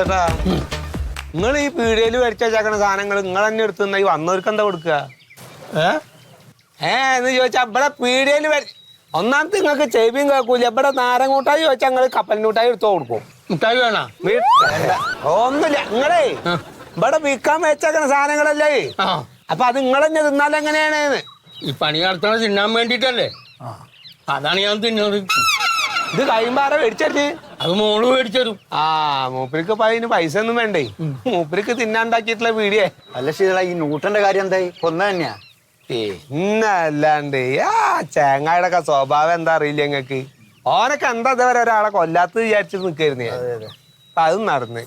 ചേട്ടാ നിങ്ങൾ ഈ പീടികയിൽ മേടിച്ച വെച്ചേക്കണ സാധനങ്ങൾ നിങ്ങൾ തന്നെ എടുത്തുന്ന ഈ വന്നവർക്ക് എന്താ കൊടുക്കുക? എന്ന് ചോദിച്ചാ ഇവിടെ പീടികയിൽ ഒന്നാമത്തെ നിങ്ങൾക്ക് ചെവിയും കേൾക്കൂല. ഇവിടെ നാരങ്ങൂട്ടായി ചോദിച്ചാൽ നിങ്ങൾ കപ്പലിനൂട്ടായി എടുത്തോ കൊടുക്കും. മുട്ടായി വേണോ? ഒന്നുമില്ല, നിങ്ങളേ ഇവിടെ വിൽക്കാൻ വെച്ചേക്കണ സാധനങ്ങളല്ലേ. അപ്പൊ അത് നിങ്ങൾ തന്നെ തിന്നാൽ എങ്ങനെയാണ്? ഈ പണി നടത്തണ തിന്നാൻ വേണ്ടിട്ടല്ലേ, അതാണ് ഞാൻ തിന്നത്. ഇത് കഴിയുമ്പോ ആരാ മേടിച്ചു? അത് മോള് മേടിച്ചു. മൂപ്പരിക്ക് അതിന് പൈസ ഒന്നും വേണ്ടേ, മൂപ്പരിക്ക് തിന്നാണ്ടാക്കിയിട്ടുള്ള വീഡിയോ. അല്ല ശീല, ഈ ന്യൂട്ടന്റെ കാര്യം എന്തായി? കൊന്ന തന്നെയാ? പിന്നല്ലാണ്ട് ആ ചേങ്ങായുടെ ഒക്കെ സ്വഭാവം എന്താ അറിയില്ല ഞങ്ങക്ക്. ഓനൊക്കെ എന്താ ഇതുവരെ ഒരാളെ കൊല്ലാത്ത വിചാരിച്ചിട്ട് നിക്കായിരുന്നു. അപ്പൊ അതും നടന്ന്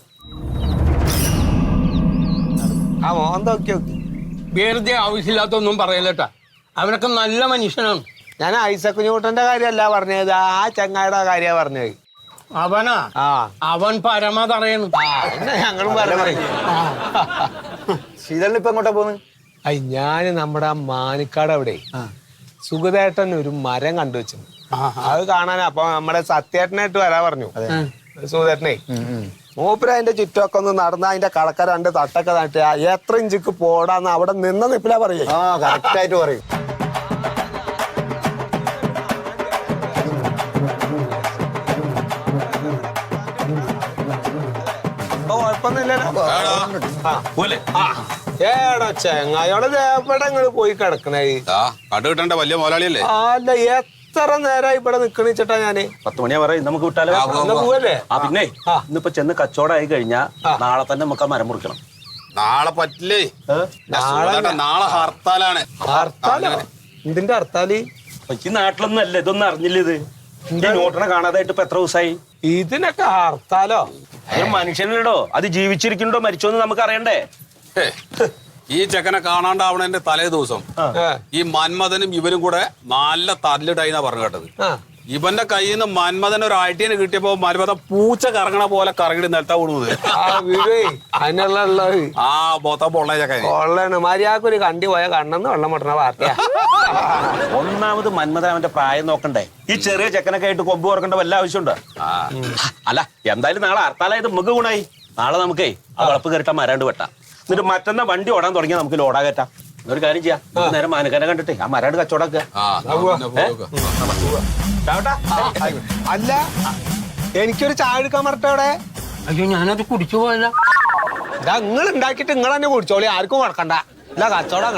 ആ മോൻ നോക്കി നോക്കി. വെറുതെ ആവശ്യമില്ലാത്തൊന്നും പറയലട്ടാ, അവനൊക്കെ നല്ല മനുഷ്യനാണ്. ഞാൻ ഐസക് ന്യൂട്ടന്റെ കാര്യമല്ല പറഞ്ഞത്, ആ ചങ്ങായുടെ കാര്യ പറഞ്ഞത്. അവനാ? അവൻ പരമതറയണം. ഞങ്ങളും പറഞ്ഞ ശീതളിന് ഇപ്പൊ എങ്ങോട്ടാ പോന്ന്? ഞാന് നമ്മുടെ ആ മാനിക്കാട് അവിടെ സുഗതേട്ടൻ ഒരു മരം കണ്ടുവച്ചു. അത് കാണാനാ. അപ്പൊ നമ്മുടെ സത്യേട്ടനായിട്ട് വരാ പറഞ്ഞു സുഗതേട്ടനെ. മൂപ്പര അതിന്റെ ചുറ്റൊക്കെ ഒന്ന് നടന്ന് അതിന്റെ കളക്ക രണ്ട് തട്ടൊക്കെ നട്ട് എത്ര ഇഞ്ചിക്ക് പോടാന്ന് അവിടെ നിന്ന് നിപ്പിലാ പറയേ. കറക്റ്റ് ആയിട്ട് പറയും. ഏടാ ചെങ്ങായോടെ ദേവപ്പെടങ്ങള് പോയി കിടക്കണേ. കണ്ടുകിട്ടേണ്ട വലിയ മുതലാളിയല്ലേ? അല്ല, എത്ര നേരമായി ഇവിടെ നിക്കണിച്ചിട്ടാ ഞാന്. 10 മണിയാ പറയും നമുക്ക് വിട്ടാലോ? പോവല്ലേ? പിന്നെ ഇന്നിപ്പോ ചെന്ന് കച്ചവടമായി കഴിഞ്ഞാ നാളെ തന്നെ നമുക്ക് ആ മരം മുറിക്കണം. നാളെ പറ്റില്ലേ, നാളെ ഹർത്താലാണ്. ഹർത്താലോ? ഇതിന്റെ ഹർത്താല് ഈ നാട്ടിലൊന്നും അല്ല, ഇതൊന്നും അറിഞ്ഞില്ല. ഇത് നോട്ടിനെ കാണാതായിട്ട് ഇപ്പൊ എത്ര ദിവസമായി? ഇതിനൊക്കെ ഹർത്താലോ? ഒരു മനുഷ്യനല്ലോ, അത് ജീവിച്ചിരിക്കണ്ടോ മരിച്ചോന്ന് നമുക്ക് അറിയണ്ടേ? ഈ ചെക്കനെ കാണാണ്ടാവണതിന്റെ തലേ ദിവസം ഈ മന്മഥനും ഇവരും കൂടെ നല്ല തല്ലിട്ടായിന്നാ പറഞ്ഞു കേട്ടത്. ഇവന്റെ കയ്യിൽ നിന്ന് മന്മഥൻ ഒരു ആഴ്ചന് കിട്ടിയപ്പോ മന്മഥൻ പൂച്ച കറങ്ങണ പോലെ കറങ്ങിട്ട് നിലത്താ വിടുന്നത്. മൊത്തം പൊള്ള ചെക്കൻ മര്യാദക്കൊരു കണ്ടി പോയ കണ്ണെന്ന് വെള്ളം മുട്ടണ പാർട്ടിയാ. ഒന്നാമത് മന്മഥൻ അവന്റെ പ്രായം നോക്കണ്ടേ? ഈ ചെറിയ ചെക്കനൊക്കെ ആയിട്ട് കൊമ്പ് ഓർക്കേണ്ട വല്ല ആവശ്യമുണ്ടോ? അല്ല, എന്തായാലും നാളെ ഹർത്താലായത് നമുക്ക് ഗുണായി. നാളെ നമുക്കേ ആ വളപ്പ് കയറിട്ടാ മരാണ്ട് വെട്ടാം. എന്നിട്ട് മറ്റന്നാ വണ്ടി ഓടാൻ തുടങ്ങിയാൽ നമുക്ക് ലോഡാ കയറ്റാം. ഒരു കാര്യം ചെയ്യാം, നേരം മാനക്കാരെ കണ്ടിട്ടേ ആ മരാണ്ട് കച്ചവടാക്കുക. അല്ല, എനിക്കൊരു ചായ എടുക്കാൻ മറട്ടെ അവിടെ. അയ്യോ, ഞാനത് കുടിച്ചു പോയല്ല. നിങ്ങൾ ഉണ്ടാക്കിട്ട് നിങ്ങൾ തന്നെ കുടിച്ചോളി, ആർക്കും കൊടുക്കണ്ട. ഇല്ല കച്ചവടം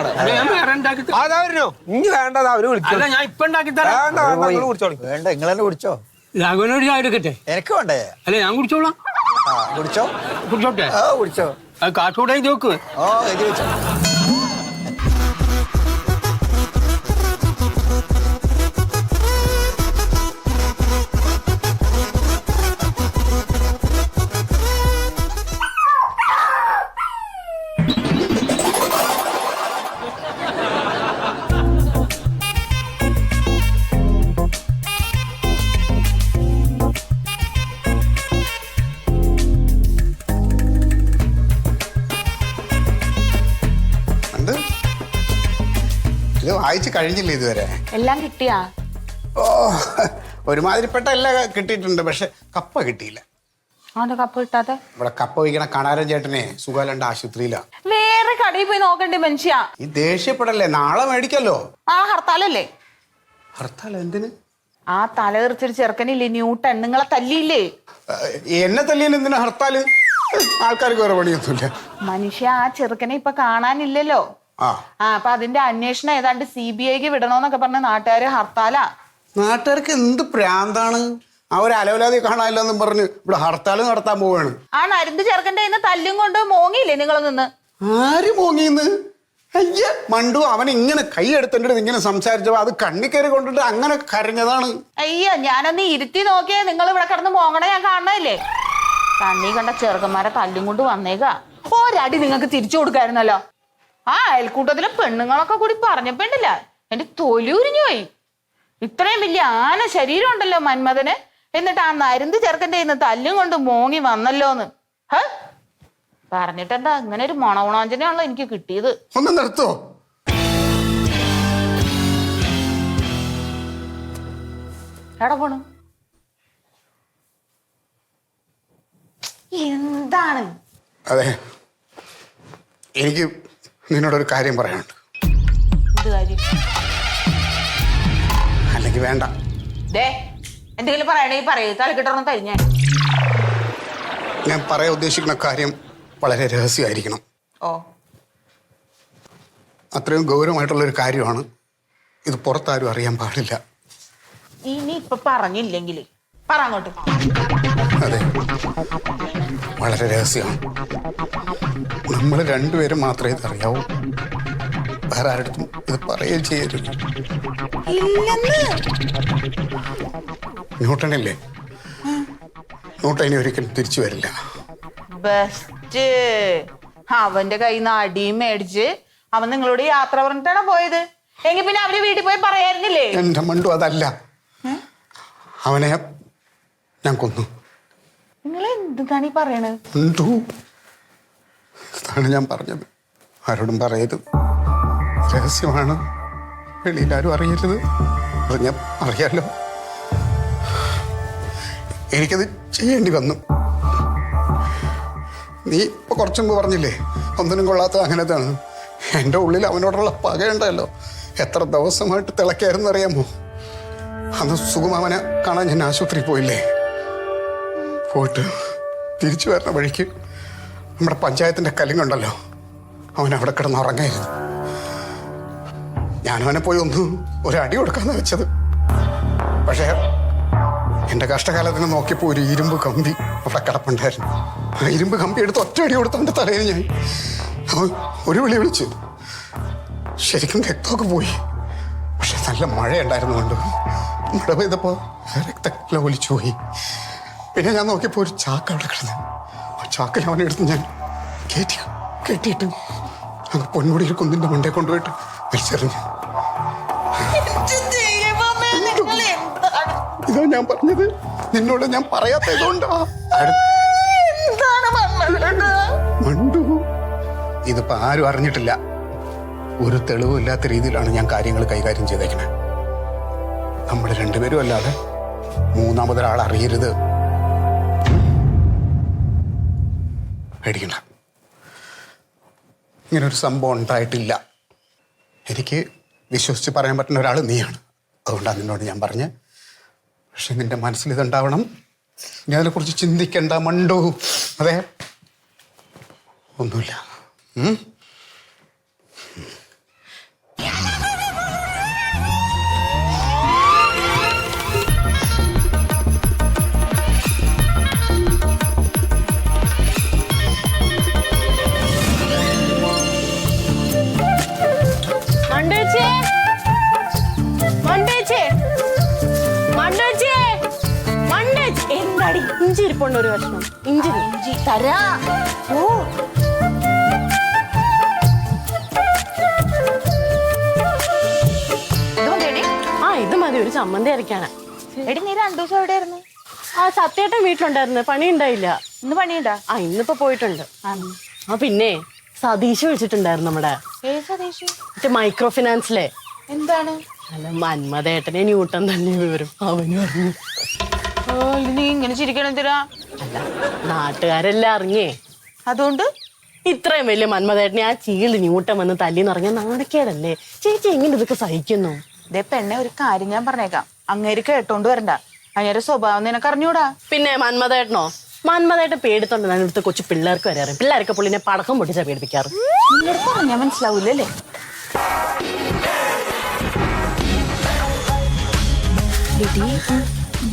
അതാ വരുന്നോ? ഇനി വേണ്ടത് അവര് വിളിച്ചു. ഞാൻ ഇപ്പൊ ഉണ്ടാക്കി തരാം. കുടിച്ചോളി. വേണ്ട, നിങ്ങൾ തന്നെ കുടിച്ചോ. രാഘവനോട് ചായ എടുക്കട്ടെ? എനിക്ക് വേണ്ടേ? അല്ലെ, ഞാൻ കുടിച്ചോളാം. കുടിച്ചോ, കുടിച്ചോട്ടെ. കുടിച്ചോ. അത് കാട്ടൂടെ നോക്ക്. എഴുതി വെച്ചോ. ഇത് വായിച്ചു കഴിഞ്ഞില്ല ഇതുവരെ. എല്ലാം കിട്ടിയാ? ഒരുമാതിരിപ്പെട്ട എല്ലാം കിട്ടിയിട്ടുണ്ട്, പക്ഷെ കപ്പ കിട്ടിയില്ല. കപ്പ കിട്ടാതെ? ഇവിടെ കപ്പ വയ്ക്കണ കണാരൻ ചേട്ടനെ സുഖാലണ്ട് ആശുപത്രിയിലാ. വേറെ കടയിൽ പോയി നോക്കണ്ടേ മനുഷ്യ? ഈ ദേഷ്യപ്പെടല്ലേ, നാളെ മേടിക്കല്ലോ. ഹർത്താലല്ലേ? ഹർത്താൽ എന്തിന്? ആ തലതെറിച്ചൊരു ചെറുക്കനില്ലേ ന്യൂട്ടൻ, നിങ്ങളെ തല്ലിയില്ലേ? എന്നെ തല്ലിയാൽ എന്തിനാ ഹർത്താല്? ആൾക്കാർക്ക് വേറെ പണിയൊന്നുമില്ല. മനുഷ്യ, ആ ചെറുക്കനെ ഇപ്പൊ കാണാനില്ലല്ലോ. അപ്പൊ അതിന്റെ അന്വേഷണം ഏതാണ്ട് CBIക്ക് വിടണോന്നൊക്കെ പറഞ്ഞ നാട്ടുകാര് ഹർത്താലാ. നാട്ടുകാർക്ക് എന്ത് പ്രാന്താണ്? അവര് അലവലാതി കാണാനില്ലെന്നും പറഞ്ഞ് ഇവിടെ ഹർത്താൽ നടത്താൻ പോവാണ്. ആ നരുന്ത് ചെറുക്കന്റെ കയ്യിൽ നിന്ന് തല്ലും കൊണ്ട് മോങ്ങിയില്ലേ നിങ്ങൾ നിന്ന്? ആര് മോങ്ങിന്ന്? അയ്യ മണ്ടു, അവൻ ഇങ്ങനെ കൈ എടുത്തിട്ട് ഇങ്ങനെ സംസാരിച്ചപ്പോ അത് കണ്ണിക്കയറി കൊണ്ടിട്ട് അങ്ങനെ കരഞ്ഞതാണ്. അയ്യോ, ഞാനൊന്ന് ഇരുത്തി നോക്കിയേ, നിങ്ങൾ ഇവിടെ കിടന്ന് മോങ്ങണേ ഞാൻ കാണണല്ലേ. കണ്ണി കണ്ട ചെറുക്കന്മാരെ തല്ലും കൊണ്ട് വന്നേക്കാ. ഒരടി നിങ്ങൾക്ക് തിരിച്ചു കൊടുക്കായിരുന്നല്ലോ. ആ അയൽക്കൂട്ടത്തിലെ പെണ്ണുങ്ങളൊക്കെ കൂടി പറഞ്ഞപ്പോണ്ടില്ല, എന്റെ തൊലി ഉരിഞ്ഞു പോയി. ഇത്രയും വലിയ ആന ശരീരം ഉണ്ടല്ലോ മന്മഥന്, എന്നിട്ട് ആ നരുന്ത് ചെറുക്കൻ്റെ ഇന്ന് തല്ലും കൊണ്ട് മോങ്ങി വന്നല്ലോന്ന്. പറഞ്ഞിട്ടെന്താ, ഇങ്ങനെ ഒരു മണോണാഞ്ചനയാണല്ലോ എനിക്ക് കിട്ടിയത്. ഒന്ന് നിർത്തോ? എടാ പോണു എന്താണ്? അതെ, എനിക്ക് നിന്നോടൊരു കാര്യം പറയാനുണ്ട്. എന്ത് കാര്യം? അല്ലെങ്കിൽ വേണ്ട. ദേ എന്തെങ്കിലും പറയണേ പറയൂ, തലക്കിട്ടൊന്നും തരിഞ്ഞേ. ഞാൻ പറയാൻ ഉദ്ദേശിക്കുന്ന കാര്യം വളരെ രഹസ്യമായിരിക്കണം. ഓ, അത്രയും ഗൗരവമായിട്ടുള്ളൊരു കാര്യമാണ്. ഇത് പുറത്താരും അറിയാൻ പാടില്ല. ഇനി ഇപ്പൊ പറഞ്ഞില്ലെങ്കിൽ പറ അങ്ങോട്ട്. അതെ, വളരെ രഹസ്യമാണ്. നമ്മൾ രണ്ടുപേരും മാത്രമേ ഇത് അറിയാവൂ. വേറെ ആരുടെ ഇത് പറയുകയും ചെയ്യരുത്. ന്യൂട്ടണില്ലേ, ന്യൂട്ടൺ ഇനി ഒരിക്കലും തിരിച്ചു വരില്ല. ബെസ്റ്റ്. അവന്റെ കയ്യിൽ നിന്ന് അടിയും മേടിച്ച് അവൻ നിങ്ങളോട് യാത്ര പറഞ്ഞിട്ടാണ് പോയത്. എങ്കിൽ പിന്നെ അവര് വീട്ടിൽ പോയി പറയായിരുന്നില്ലേ? എന്റെ മണ്ടു, അതല്ല. അവനെ ഞാൻ കൊന്നു. നിങ്ങൾ എന്താണ് ഈ പറയണത്? മണ്ടു, ഇതാണ് ഞാൻ പറഞ്ഞത്. ആരോടും പറയരുത്, രഹസ്യമാണ്. വെളിയിലാരും അറിയരുത്. അത് ഞാൻ അറിയാലോ. എനിക്കത് ചെയ്യേണ്ടി വന്നു. നീ ഇപ്പൊ കുറച്ചു മുമ്പ് പറഞ്ഞില്ലേ ഒന്നിനും കൊള്ളാത്ത അങ്ങനത്താണ്. എൻ്റെ ഉള്ളിൽ അവനോടുള്ള പകയുണ്ടല്ലോ, എത്ര ദിവസമായിട്ട് തിളക്കായിരുന്നു അറിയാമോ. അന്ന് സുഖമാവനെ കാണാൻ ഞാൻ ആശുപത്രിയിൽ പോയില്ലേ. പോയിട്ട് തിരിച്ചു വരുന്ന വഴിക്ക് നമ്മുടെ പഞ്ചായത്തിൻ്റെ കലിങ്ങുണ്ടല്ലോ, അവൻ അവിടെ കിടന്ന് ഉറങ്ങായിരുന്നു. ഞാനവനെ പോയി ഒരു അടി കൊടുക്കാന്ന് വെച്ചത്. പക്ഷേ എൻ്റെ കഷ്ടകാലത്തിന് നോക്കിയപ്പോൾ ഒരു ഇരുമ്പ് കമ്പി അവിടെ കിടപ്പുണ്ടായിരുന്നു. ആ ഇരുമ്പ് കമ്പി എടുത്ത് ഒറ്റയടി കൊടുത്ത് അവൻ്റെ തലയിൽ ഞാൻ അവൻ ഒരു വിളി വിളിച്ചു. ശരിക്കും രക്തമൊക്കെ പോയി. പക്ഷെ നല്ല മഴയുണ്ടായിരുന്നു കൊണ്ട് മഴ പെയ്തപ്പോൾ രക്തം ഒലിച്ചു പോയി. പിന്നെ ഞാൻ നോക്കിയപ്പോൾ ഒരു ചാക്ക് അവിടെ കിടന്നു. ആ ചാക്കിൽ അവനെ എടുത്ത് ഞാൻ കെട്ടിയിട്ട് അങ്ങ് പൊന്മുടി ഒരു കുന്നിൻ്റെ മണ്ടേ കൊണ്ടുപോയിട്ട് വലിച്ചെറിഞ്ഞു. ഇതാ ഞാൻ പറഞ്ഞത്, നിന്നോട് ഞാൻ പറയാത്തതുകൊണ്ടാ. മണ്ടു, ഇതിപ്പോ ആരും അറിഞ്ഞിട്ടില്ല. ഒരു തെളിവും ഇല്ലാത്ത രീതിയിലാണ് ഞാൻ കാര്യങ്ങൾ കൈകാര്യം ചെയ്തേക്കണേ. നമ്മൾ രണ്ടുപേരും അല്ലാതെ മൂന്നാമതൊരാൾ അറിയരുത്. പേടിക്കണ്ട, ഇങ്ങനൊരു സംഭവം ഉണ്ടായിട്ടില്ല. എനിക്ക് വിശ്വസിച്ച് പറയാൻ പറ്റുന്ന ഒരാൾ നീയാണ്. അതുകൊണ്ടാണ് നിന്നോട് ഞാൻ പറഞ്ഞ്. പക്ഷെ നിന്റെ മനസ്സിൽ ഇതുണ്ടാവണം. നീ അതിനെക്കുറിച്ച് ചിന്തിക്കണ്ട മണ്ടു. അതെ, ഒന്നുമില്ല. ഇഞ്ചി ഇരിപ്പുണ്ട്, ഒരു കഷ്ണം ഇഞ്ചി തരാ. ഓ, ആ ഇത് മതി, ഒരു ചമ്മന്തി അരക്കാനാ. എടി നീ 2 ദിവസം എവിടെയായിരുന്നു? ആ സത്യേട്ടൻ വീട്ടിലുണ്ടായിരുന്നു, പണി ഉണ്ടായില്ല. ഇന്ന് പണിയുണ്ടാ? ആ ഇന്നിപ്പോ പോയിട്ടുണ്ട്. ആ പിന്നെ സതീഷ് വിളിച്ചിട്ടുണ്ടായിരുന്നു നമ്മുടെ. മറ്റേ മൈക്രോ ഫിനാൻസിലെ. എന്താണ്? അല്ല, മന്മഥേട്ടനെ ന്യൂട്ടൺ തന്നെ വിവരം അവന് പറഞ്ഞു. നീ ഇങ്ങനെ ചിരിക്കണം എന്തിനാ? അല്ല, നാട്ടുകാരെല്ലാം അറിഞ്ഞേ. അതുകൊണ്ട് ഇത്രയും വലിയ മന്മഥേട്ടനെ ആ ചീള് ന്യൂട്ടൺ വന്ന് തല്ലിന്ന് പറഞ്ഞാൽ നാണക്കേടല്ലേ ചേച്ചി? എങ്ങനെ ഇതൊക്കെ സഹിക്കുന്നു? ഇതേ പെണ്ണെ, ഒരു കാര്യം ഞാൻ പറഞ്ഞേക്കാം. അങ്ങേര് കേട്ടോണ്ട് വരണ്ട. അങ്ങേരെ സ്വഭാവം നിനക്ക് അറിഞ്ഞൂടാ. പിന്നെ മന്മഥേട്ടനോ? മന്മഥേട്ടൻ പേടിത്തോണ്ട് ഞാൻ ഇവിടുത്തെ കൊച്ചു പിള്ളേർക്ക് വരെ അറിയാം. പിള്ളേരൊക്കെ പുള്ളിനെ പടക്കം പൊട്ടിച്ചാ പേടിപ്പിക്കാറ്. പറഞ്ഞാ മനസ്സിലാവൂലല്ലേ?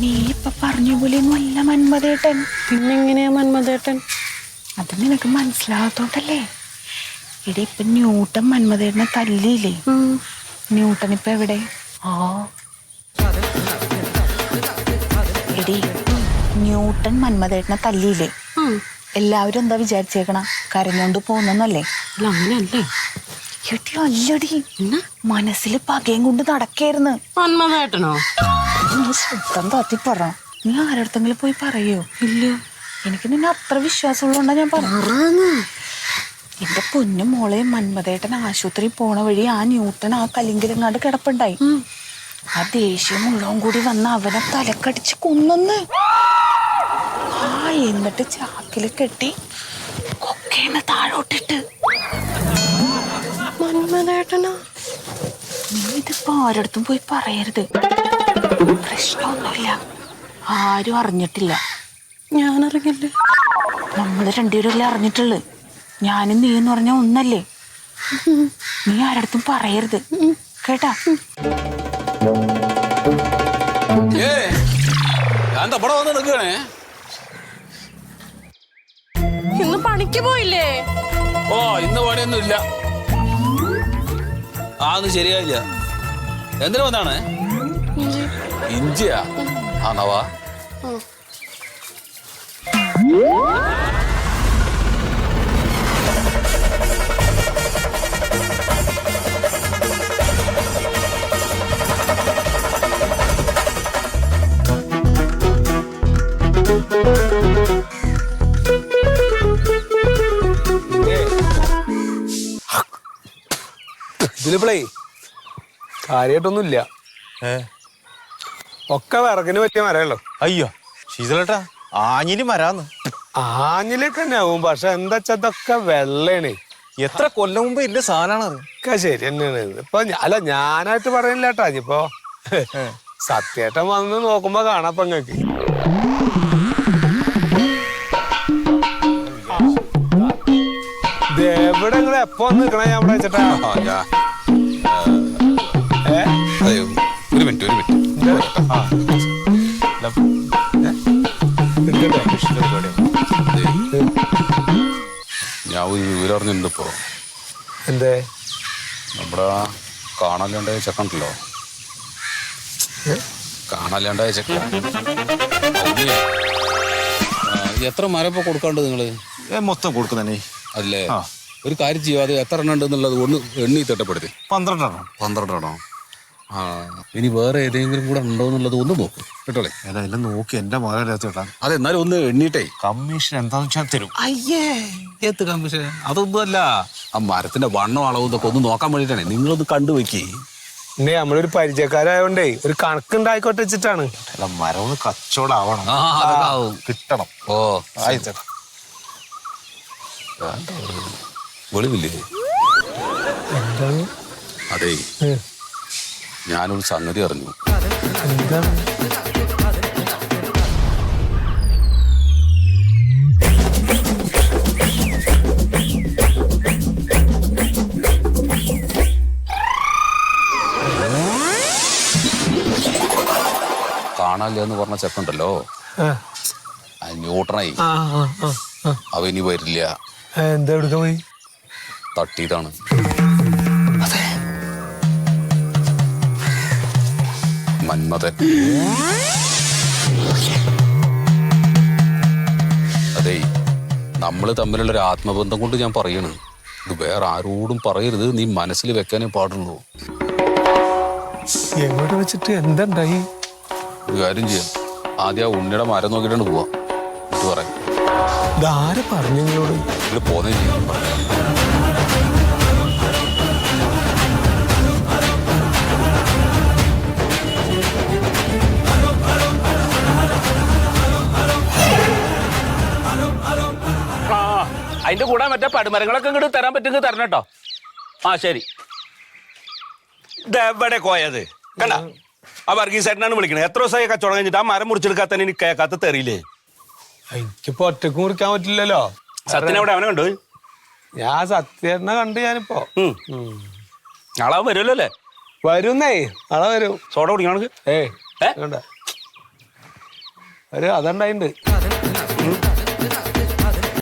നീ ഇപ്പൊ പറഞ്ഞ പോലെയൊന്നും അല്ല മന്മഥേട്ടൻ. പിന്നെങ്ങനെയാ മന്മഥേട്ടൻ? അത് നിനക്ക് മനസ്സിലാകത്തോണ്ടല്ലേ. എടി, ഇപ്പൊ ന്യൂട്ടൺ മന്മഥേട്ടനെ തല്ലിയില്ലേ? ന്യൂട്ടൺ ഇപ്പൊ എവിടെ? എടി, ന്യൂട്ടൺ മന്മഥേട്ടനെ തല്ലിയില്ലേ? എല്ലാവരും എന്താ വിചാരിച്ചേക്കണ? കരഞ്ഞോണ്ട് പോന്നല്ലേ? അല്ല, അങ്ങനെയല്ലേ? എടി അല്ലടി, മനസ്സിൽ പകയും കൊണ്ട് നടക്കായിരുന്നു. മന്മഥേട്ടനോ? നീ ശബ്ദം താത്തി പറ. നീ ആരടുത്തെങ്കിലും പോയി പറയോ? ഇല്ല. എനിക്ക് നിന്നെ അത്ര വിശ്വാസമുള്ളതുകൊണ്ടാ ഞാൻ പറഞ്ഞു. എന്റെ പൊന്നു മോളെ, മന്മഥേട്ടൻ ആശുപത്രി പോണ വഴി ആ ന്യൂട്ടൺ ആ കലിങ്കിലെങ്ങാണ്ട് കിടപ്പുണ്ടായി. ആ ദേഷ്യം മുഴുവൻ കൂടി വന്ന് അവനെ തലക്കടിച്ച് കൊന്നെന്ന്. എന്നിട്ട് മൂക്കിൽ കെട്ടി കൊക്കേന്ന് താഴോട്ടിട്ട്. മന്മദേട്ടനാ? നീ ഇതിപ്പോ ആരടുത്തും പോയി പറയരുത്. പ്രശ്നമൊന്നുമില്ല, ആരും അറിഞ്ഞിട്ടില്ല. ഞാനറിഞ്ഞില്ലേ? നമ്മള് രണ്ടുപേരല്ലേ അറിഞ്ഞിട്ടുള്ളു. ഞാനും നീ എന്ന് പറഞ്ഞ ഒന്നല്ലേ. നീ ആരടുത്തും പറയരുത് കേട്ടാ. ഞാൻ ഇവിടെ വന്ന് നിൽക്കണേ. ഇന്ന് പണിക്ക് പോയില്ലേ? ഓ ഇന്ന് പണിയൊന്നും ഇല്ല. ഒന്നും ശരിയായില്ല. എന്തിനു വന്നാണ്? ഇഞ്ചിയാ? ആണവാ. ഇതിലിപ്പളേ കാര്യമായിട്ടൊന്നുമില്ല. ഒക്കെ വിറകിന് പറ്റിയ മരമല്ലോ. അയ്യോ ശീതളേട്ടാ, ആഞ്ഞിലി മരാന്ന്. ആഞ്ഞിലൊക്കെ തന്നെ ആവും, പക്ഷെ എന്താ വെച്ചാ ഇതൊക്കെ വെള്ളയാണ്. എത്ര കൊല്ലം മുമ്പ് ഇല്ല സാധനമാണ്. ഒക്കെ ശരി തന്നെയാണ്. ഇപ്പൊ അല്ല ഞാനായിട്ട് പറയില്ല കേട്ടാ. ഇനിയിപ്പോ സത്യേട്ടൻ വന്ന് നോക്കുമ്പോ കാണാപ്പ നിങ്ങക്ക്. എവിടെ നിങ്ങൾ എപ്പോ നിക്കണേ ഞാൻ ഇവിടെ വെച്ചിട്ടാ? ഒരു മിനിറ്റ് ഞാൻ ഒരു വിവരം അറിഞ്ഞിട്ടുണ്ട് ഇപ്പോ. എന്തേ? നമ്മുടെ കാണാല്ലാണ്ടായ ചെക്കണ്ടല്ലോ, കാണാല്ലാണ്ടായ ചെക്കൻ. എത്ര മരം ഇപ്പൊ കൊടുക്കാണ്ട് നിങ്ങള്? മൊത്തം കൊടുക്കുന്നേ അല്ലേ? ഒരു കാര്യം ചെയ്യും, അത് എത്ര എണ്ണം ഉണ്ടെന്നുള്ളത് ഒന്ന് എണ്ണി തിട്ടപ്പെടുത്തി. 12 എണ്ണം. 12 എണ്ണം. ഇനി വേറെ ഏതെങ്കിലും കൂടെ ഉണ്ടോ എന്നുള്ളത് ഒന്ന് നോക്കും കേട്ടോളെ. എല്ലാം നോക്കി എന്റെ മകൻ ചേട്ടാ. അതെന്നാലും ഒന്ന് എണ്ണീട്ടേ. കമ്മീഷൻ എന്താന്ന് വെച്ചാൽ തരും. അയ്യേ ഏത്ത് കമ്മീഷൻ? അതൊന്നും അല്ല, ആ മരത്തിന്റെ വണ്ണം അളവും ഇതൊക്കെ ഒന്ന് നോക്കാൻ വേണ്ടിട്ടാണ്. നിങ്ങളൊന്ന് കണ്ടുവെക്കേ. പിന്നെ നമ്മളൊരു പരിചയക്കാരായോണ്ടേ ഒരു കണക്കുണ്ടായിക്കോട്ടെ വെച്ചിട്ടാണ്. അല്ല മരം ഒന്ന് കച്ചവടമാവണം, കിട്ടണം. ഓ ആയി ചേട്ടാ. വെളിവില്ലേ? അതെ, ഞാനൊരു സംഗതി അറിഞ്ഞു. കാണാനില്ല എന്ന് പറഞ്ഞ ചെക്കുണ്ടല്ലോ, ന്യൂട്ടനായി. അവ ഇനി വരില്ല. എന്താ എടുക്കാൻ പോയി? തട്ടിയതാണ്. മന്മഥൻ. അതേ, നമ്മള് തമ്മിലുള്ള ഒരു ആത്മബന്ധം കൊണ്ട് ഞാൻ പറയണ്. ഇത് വേറെ ആരോടും പറയരുത്, നീ മനസ്സിൽ വെക്കാനേ പാടുള്ളൂ. എവിടെ വെച്ചിട്ട് എന്തുണ്ടായി? ഒരു കാര്യം ചെയ്യാം, ആദ്യം ആ ഉണ്ണിയുടെ മരം നോക്കിയിട്ടാണ് പോവാ. ഇത് പറയാം. ഇതാരെ പറഞ്ഞു നിങ്ങളോട്? ഇത് പോന്നേ ചെയ്യും. അതിന്റെ കൂടെ മറ്റേ പടുമരങ്ങളൊക്കെ ഇങ്ങോട്ട് തരാൻ പറ്റുമെങ്കിൽ തരണം കേട്ടോ. ശരി. ഇതെവിടെ കോയത് കണ്ട? ആ വർഗീസേട്ടനാണ് വിളിക്കണത്. എത്ര ദിവസമായി കച്ചവടം കഴിഞ്ഞിട്ട് ആ മരം മുറിച്ചെടുക്കാത്ത എനിക്ക് കേൾക്കാത്ത തെറിയില്ലേ? എനിക്കിപ്പോ ഒറ്റക്ക് മുറിക്കാൻ പറ്റില്ലല്ലോ. സത്യനെവിടെ? അവനെ കണ്ടു? ഞാൻ സത്യേട്ടനെ കണ്ടു. ഞാനിപ്പോ നാളെ വരുമല്ലോ അല്ലേ? വരുന്നേ, നാളെ വരും. സോഡ കുടിക്കണ? ഏയ് ഒരു അതുണ്ടായിണ്ട്.